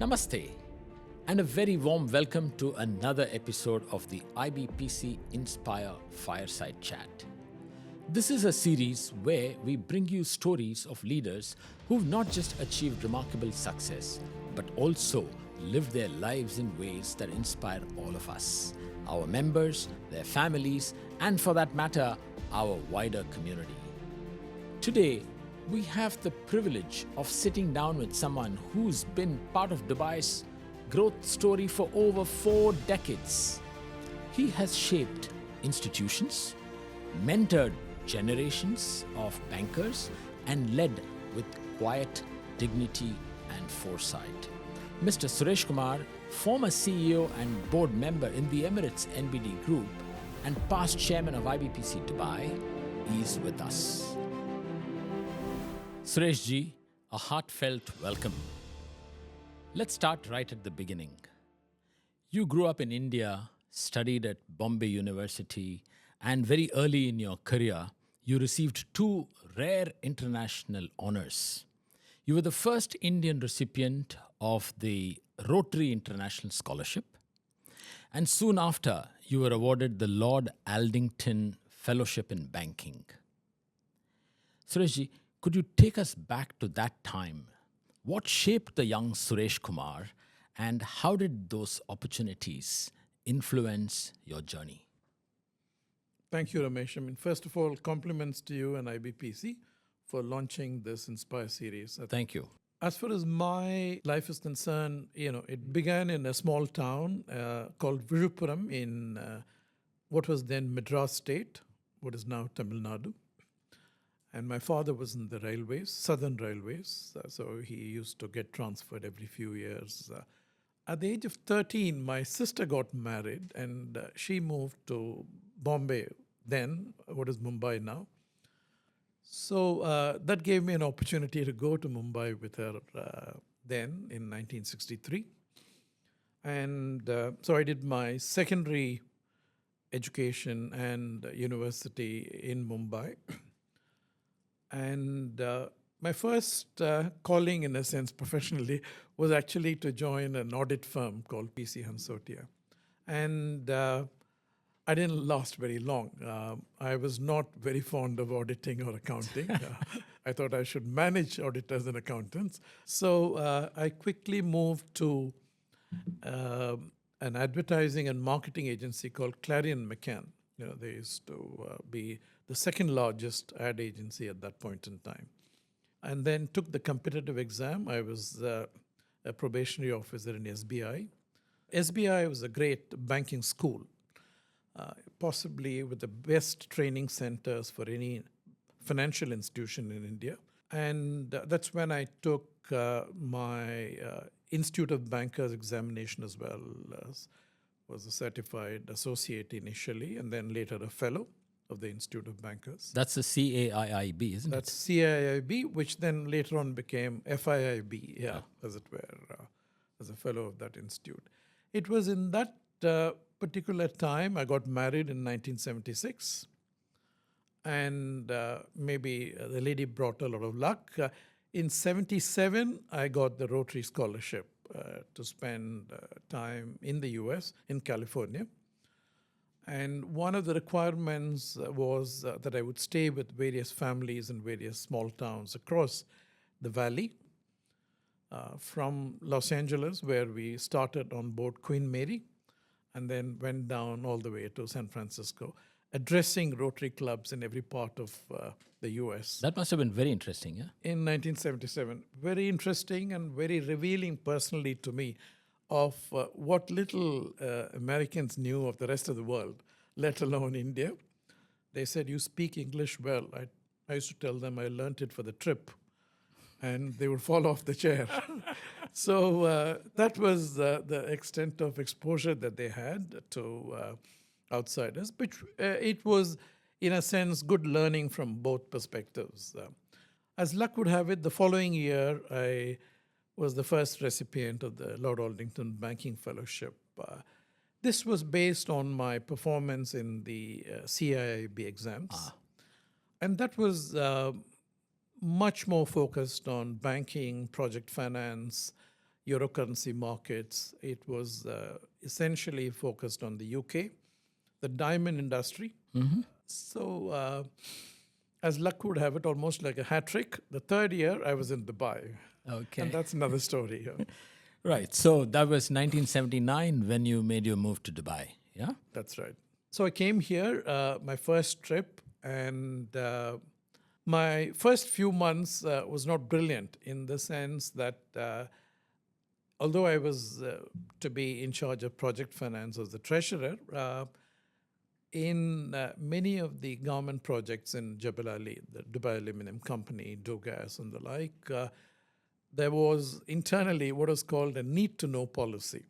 Namaste, and a very warm welcome to another episode of the IBPC Inspire Fireside Chat. This is a series where we bring you stories of leaders who've not just achieved remarkable success, but also lived their lives in ways that inspire all of us, our members, their families, and for that matter, our wider community. Today, we have the privilege of sitting down with someone who's been part of Dubai's growth story for over 4 decades. He has shaped institutions, mentored generations of bankers, and led with quiet dignity and foresight. Mr. Suresh Kumar, former CEO and board member in the Emirates NBD Group and past chairman of IBPC Dubai, is with us. Suresh ji, a heartfelt welcome. Let's start right at the beginning. You grew up in India, studied at Bombay University, and very early in your career, you received 2 rare international honors. You were the first Indian recipient of the Rotary International Scholarship, and soon after, you were awarded the Lord Aldington Fellowship in Banking. Suresh ji, could you take us back to that time? What shaped the young Suresh Kumar, and how did those opportunities influence your journey? Thank you, Ramesh. First of all, compliments to you and IBPC for launching this Inspire series. Thank you. As far as my life is concerned, it began in a small town called Virupuram in what was then Madras State, what is now Tamil Nadu. And my father was in the railways, Southern Railways, so he used to get transferred every few years. At the age of 13, my sister got married and she moved to Bombay then, what is Mumbai now. So that gave me an opportunity to go to Mumbai with her then in 1963. And so I did my secondary education and university in Mumbai. And my first calling, in a sense, professionally, was actually to join an audit firm called PC Hansotia. And I didn't last very long. I was not very fond of auditing or accounting. I thought I should manage auditors and accountants. So I quickly moved to an advertising and marketing agency called Clarion McCann. They used to be the second largest ad agency at that point in time. And then took the competitive exam. I was a probationary officer in SBI. SBI was a great banking school, possibly with the best training centers for any financial institution in India. And that's when I took my Institute of Bankers examination as well. Was a certified associate initially, and then later a fellow of the Institute of Bankers. That's the CAIIB, isn't That's CAIIB, which then later on became FIIB, as it were, as a fellow of that institute. It was in that particular time I got married in 1976, and maybe the lady brought a lot of luck. In 77, I got the Rotary Scholarship to spend time in the US, in California. And one of the requirements was that I would stay with various families in various small towns across the valley, from Los Angeles, where we started on board Queen Mary, and then went down all the way to San Francisco, addressing Rotary clubs in every part of the US. That must have been very interesting, yeah? In 1977. Very interesting and very revealing personally to me of what little Americans knew of the rest of the world, let alone India. They said, you speak English well. I used to tell them I learned it for the trip, and they would fall off the chair. So that was the extent of exposure that they had to outsiders, but it was, in a sense, good learning from both perspectives. As luck would have it, the following year, I was the first recipient of the Lord Aldington Banking Fellowship. This was based on my performance in the CIIB exams. And that was much more focused on banking, project finance, euro currency markets. It was essentially focused on the UK, the diamond industry. So, as luck would have it, almost like a hat trick, the third year I was in Dubai. Okay. And that's another story. Right. So that was 1979 when you made your move to Dubai. Yeah. That's right. So I came here, my first trip, and my first few months was not brilliant in the sense that although I was to be in charge of project finance as the treasurer, in many of the government projects in Jebel Ali, the Dubai Aluminum Company, Dogas, and the like, there was internally what was called a need-to-know policy.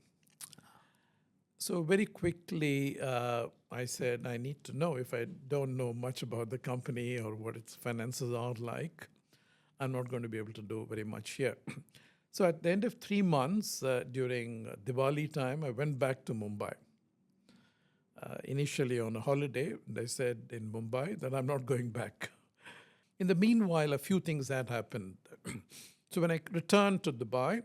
So very quickly, I said, I need to know. If I don't know much about the company or what its finances are like, I'm not going to be able to do very much here. So at the end of 3 months, during Diwali time, I went back to Mumbai. Initially on a holiday, they said in Mumbai that I'm not going back. In the meanwhile, a few things had happened. So when I returned to Dubai,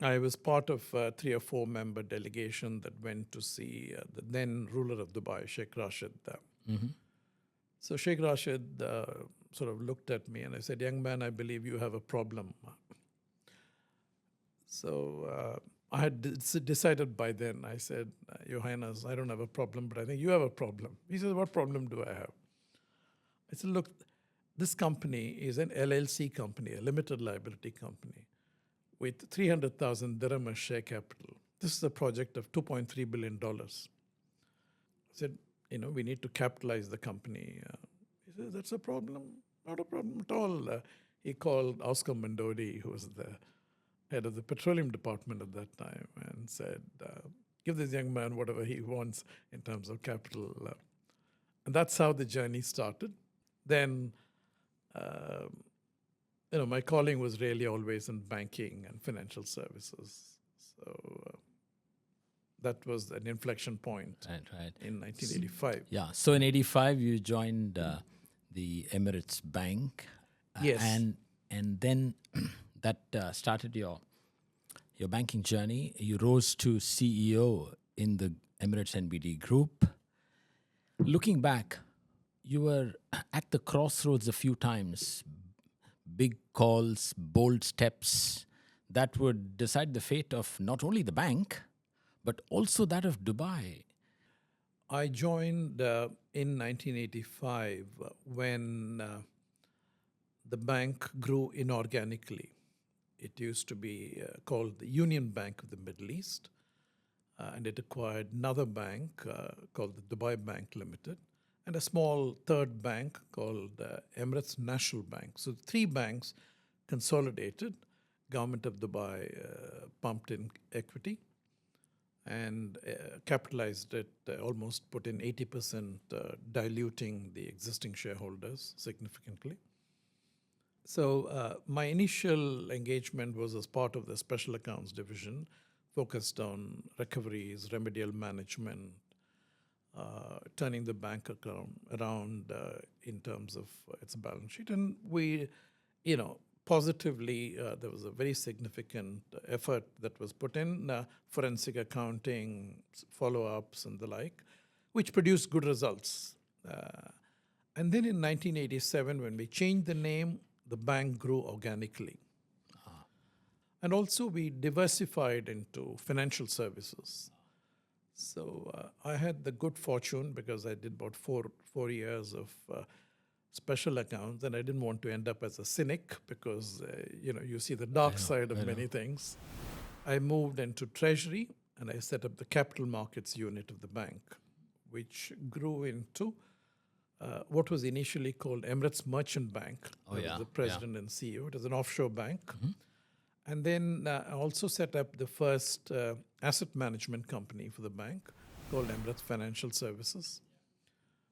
I was part of a 3 or 4 member delegation that went to see the then ruler of Dubai, Sheikh Rashid. So Sheikh Rashid sort of looked at me and I said, young man, I believe you have a problem. So I had decided by then, I said, Your Highness, I don't have a problem, but I think you have a problem. He said, what problem do I have? I said, look, this company is an LLC company, a limited liability company, with 300,000 dirham as share capital. This is a project of $2.3 billion. I said, we need to capitalize the company. He said, that's a problem? Not a problem at all. He called Oscar Mandodi, who was the head of the petroleum department at that time, and said, give this young man whatever he wants in terms of capital. And that's how the journey started. Then, my calling was really always in banking and financial services. So that was an inflection point in 1985. Yeah. So in 85, you joined the Emirates Bank. Yes. And then that started your banking journey. You rose to CEO in the Emirates NBD Group. Looking back, you were at the crossroads a few times. Big calls, bold steps that would decide the fate of not only the bank, but also that of Dubai. I joined in 1985 when the bank grew inorganically. It used to be called the Union Bank of the Middle East, and it acquired another bank called the Dubai Bank Limited, and a small third bank called Emirates National Bank. So 3 banks consolidated. Government of Dubai pumped in equity and capitalized it, almost put in 80%, diluting the existing shareholders significantly. So my initial engagement was as part of the special accounts division, focused on recoveries, remedial management, turning the bank account around in terms of its balance sheet. And we, positively, there was a very significant effort that was put in, forensic accounting, follow-ups and the like, which produced good results. And then in 1987, when we changed the name, the bank grew organically. And also we diversified into financial services. So I had the good fortune, because I did about four years of special accounts, and I didn't want to end up as a cynic, because you see the dark side of many things. I moved into treasury, and I set up the capital markets unit of the bank, which grew into what was initially called Emirates Merchant Bank. I was the president and CEO. It was an offshore bank. And then I also set up the first asset management company for the bank, called Emirates Financial Services,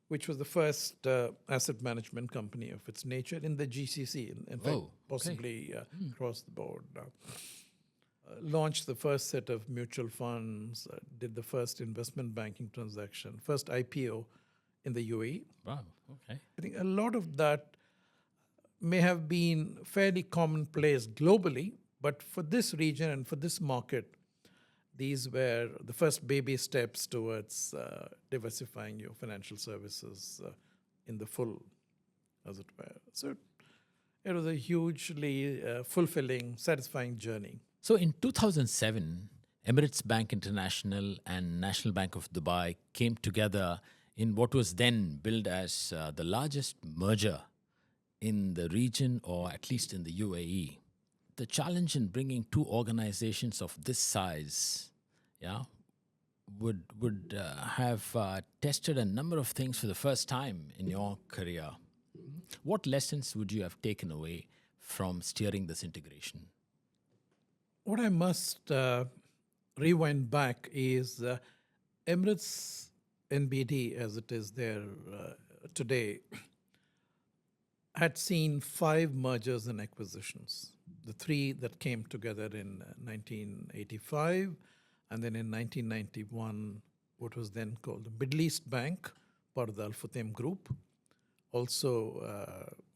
which was the first asset management company of its nature in the GCC, in fact, possibly across the board. Launched the first set of mutual funds, did the first investment banking transaction, first IPO in the UAE. Wow, okay. I think a lot of that may have been fairly commonplace globally, But for this region and for this market, these were the first baby steps towards diversifying your financial services in the full, as it were. So it was a hugely fulfilling, satisfying journey. So in 2007, Emirates Bank International and National Bank of Dubai came together in what was then billed as the largest merger in the region, or at least in the UAE. The challenge in bringing two organizations of this size, yeah, would have tested a number of things for the first time in your career. What lessons would you have taken away from steering this integration? What I must rewind back is Emirates NBD, as it is there today, had seen 5 mergers and acquisitions. The 3 that came together in 1985, and then in 1991, what was then called the Middle East Bank, part of the Al Futtaim Group, also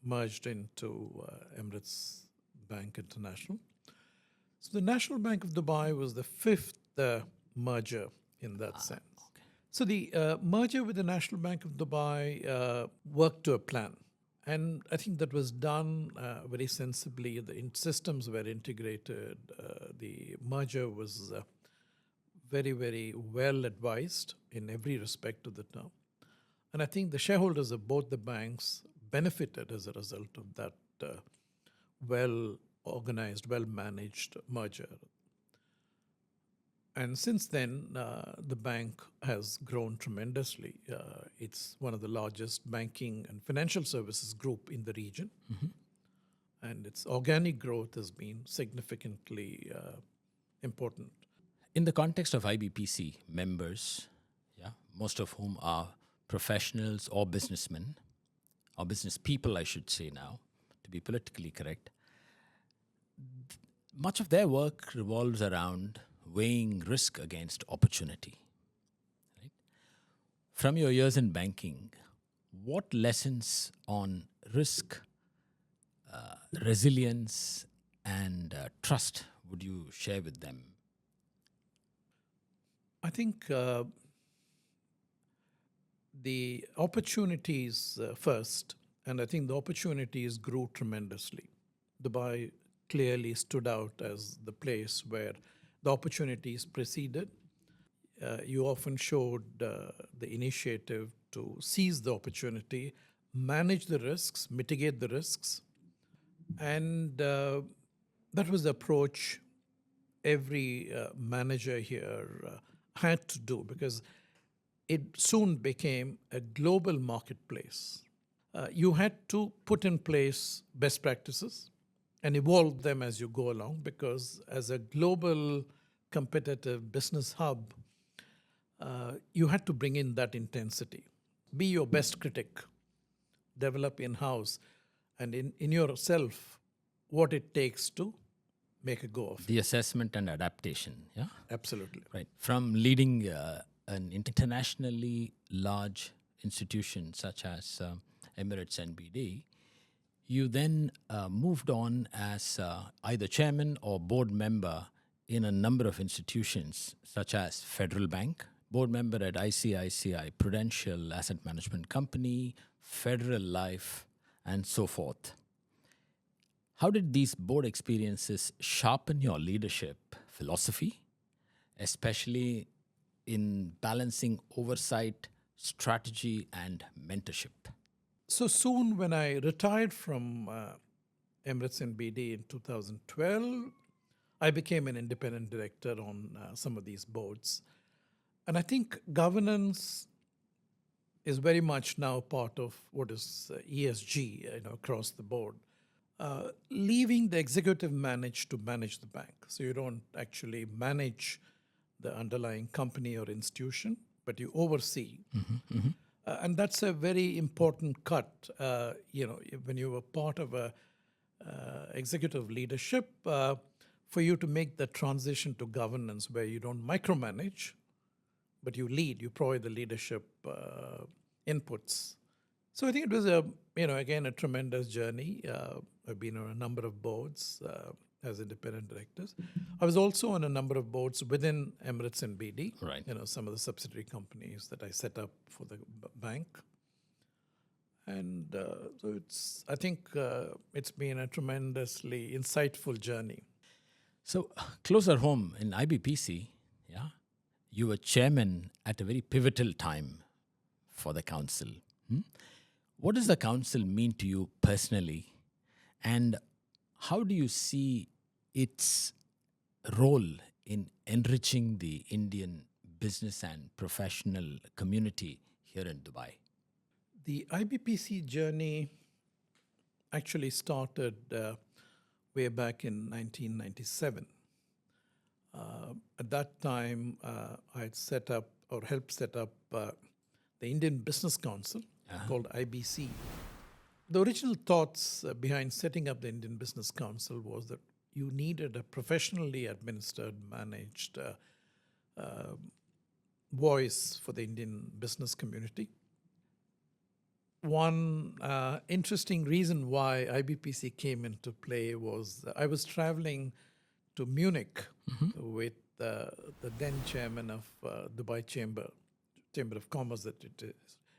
merged into Emirates Bank International. So the National Bank of Dubai was the 5th merger in that sense. Okay. So the merger with the National Bank of Dubai worked to a plan. And I think that was done very sensibly. The systems were integrated. The merger was very, very well advised in every respect of the term. And I think the shareholders of both the banks benefited as a result of that well-organized, well-managed merger. And since then, the bank has grown tremendously. It's one of the largest banking and financial services group in the region. And its organic growth has been significantly important. In the context of IBPC members, yeah, most of whom are professionals or businessmen, or business people, I should say now, to be politically correct, much of their work revolves around weighing risk against opportunity. Right? From your years in banking, what lessons on risk, resilience, and trust would you share with them? I think the opportunities first, and I think the opportunities grew tremendously. Dubai clearly stood out as the place where the opportunities preceded. You often showed the initiative to seize the opportunity, manage the risks, mitigate the risks. And that was the approach every manager here had to do, because it soon became a global marketplace. You had to put in place best practices and evolve them as you go along, because as a global competitive business hub, you had to bring in that intensity. Be your best critic, develop in-house, and in yourself what it takes to make a go of it. The assessment and adaptation, yeah? Absolutely. Right. From leading an internationally large institution such as Emirates NBD, you then moved on as either chairman or board member in a number of institutions such as Federal Bank, board member at ICICI Prudential Asset Management Company, Federal Life, and so forth. How did these board experiences sharpen your leadership philosophy, especially in balancing oversight, strategy, and mentorship? So soon when I retired from Emirates NBD in 2012, I became an independent director on some of these boards. And I think governance is very much now part of what is ESG across the board. Leaving the executive to manage the bank. So you don't actually manage the underlying company or institution, but you oversee. And that's a very important cut. When you were part of a executive leadership, for you to make the transition to governance where you don't micromanage, but you lead, you provide the leadership inputs. So I think it was again, a tremendous journey. I've been on a number of boards. as independent directors. I was also on a number of boards within Emirates and BD, Right. some of the subsidiary companies that I set up for the bank. And so I think it's been a tremendously insightful journey. So, closer home in IBPC, yeah, you were chairman at a very pivotal time for the council. What does the council mean to you personally? And how do you see its role in enriching the Indian business and professional community here in Dubai? The IBPC journey actually started way back in 1997. At that time, I had set up or helped set up the Indian Business Council called IBC. The original thoughts behind setting up the Indian Business Council was that you needed a professionally administered, managed voice for the Indian business community. One interesting reason why IBPC came into play was I was traveling to Munich with the then chairman of Dubai Chamber of Commerce. That it is.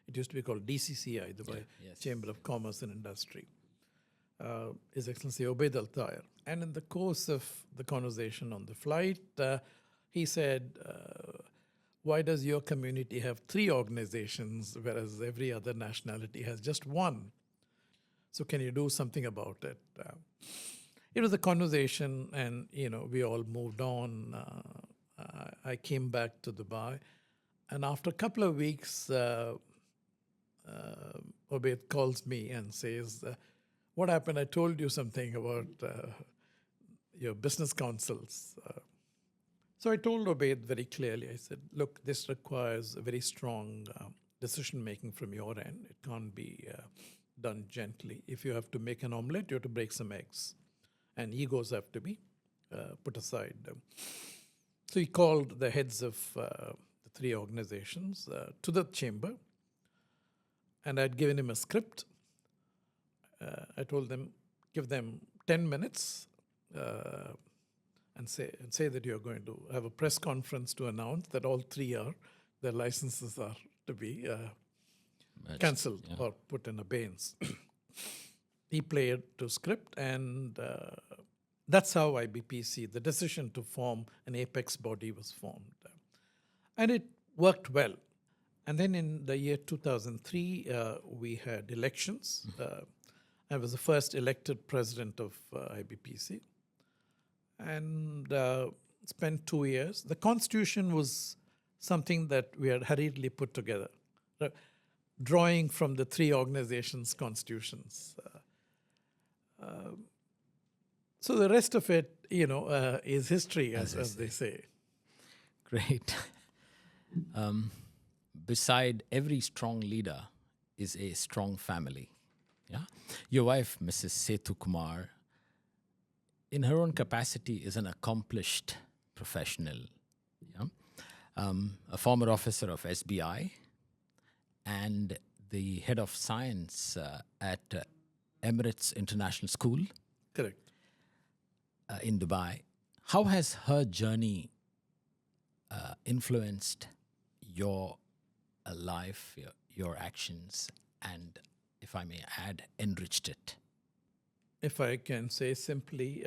It used to be called DCCI, Dubai Chamber of Commerce and Industry. His Excellency Obaid Al Tayar. And in the course of the conversation on the flight, he said, why does your community have 3 organizations, whereas every other nationality has just one? So can you do something about it? It was a conversation, and we all moved on. I came back to Dubai, and after a couple of weeks, Obaid calls me and says, what happened? I told you something about your business councils. So I told Obaid very clearly, I said, look, this requires a very strong decision-making from your end. It can't be done gently. If you have to make an omelette, you have to break some eggs. And egos have to be put aside. So he called the heads of the 3 organizations to the chamber. And I'd given him a script. I told them, give them 10 minutes and say that you're going to have a press conference to announce that all 3 their licenses are to be cancelled or put in abeyance. He played to script, and that's how IBPC, the decision to form an apex body was formed. And it worked well. And then in the year 2003, we had elections. I was the first elected president of IBPC and spent 2 years. The constitution was something that we had hurriedly put together, drawing from the 3 organizations' constitutions. So the rest of it, is history, as they say. Great. Beside every strong leader is a strong family. Yeah, your wife, Mrs. Setu Kumar, in her own capacity, is an accomplished professional. Yeah, a former officer of SBI, and the head of science at Emirates International School. Correct. In Dubai. How has her journey influenced your life, your actions, and, if I may add, enriched it? If I can say simply,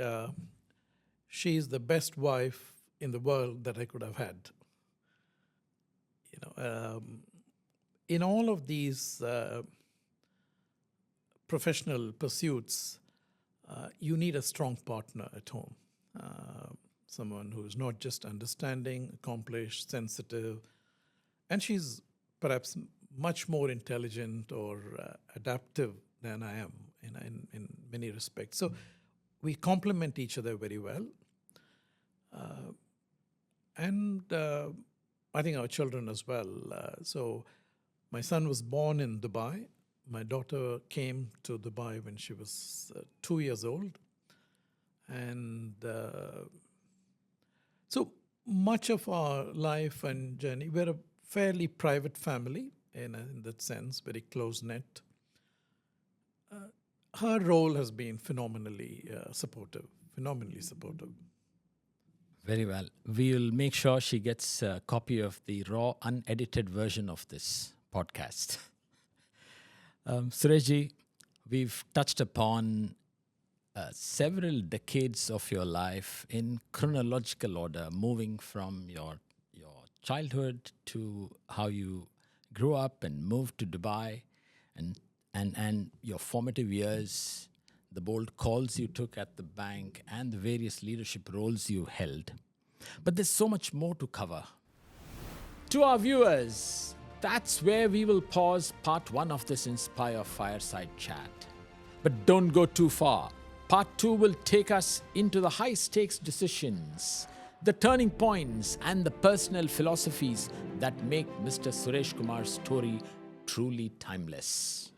she's the best wife in the world that I could have had. In all of these professional pursuits, you need a strong partner at home. Someone who's not just understanding, accomplished, sensitive, and she's perhaps much more intelligent or adaptive than I am in many respects. So we complement each other very well. And I think our children as well. So my son was born in Dubai. My daughter came to Dubai when she was 2 years old. And so much of our life and journey, we're a fairly private family in that sense, very close-knit. Her role has been phenomenally supportive phenomenally supportive. Very well. We'll make sure she gets a copy of the raw, unedited version of this podcast. Sureshji, we've touched upon several decades of your life in chronological order, moving from your childhood to how you grew up and moved to Dubai, and your formative years, the bold calls you took at the bank, and the various leadership roles you held. But there's so much more to cover. To our viewers, that's where we will pause part 1 of this Inspire Fireside chat. But don't go too far. Part 2 will take us into the high-stakes decisions, the turning points, and the personal philosophies that make Mr. Suresh Kumar's story truly timeless.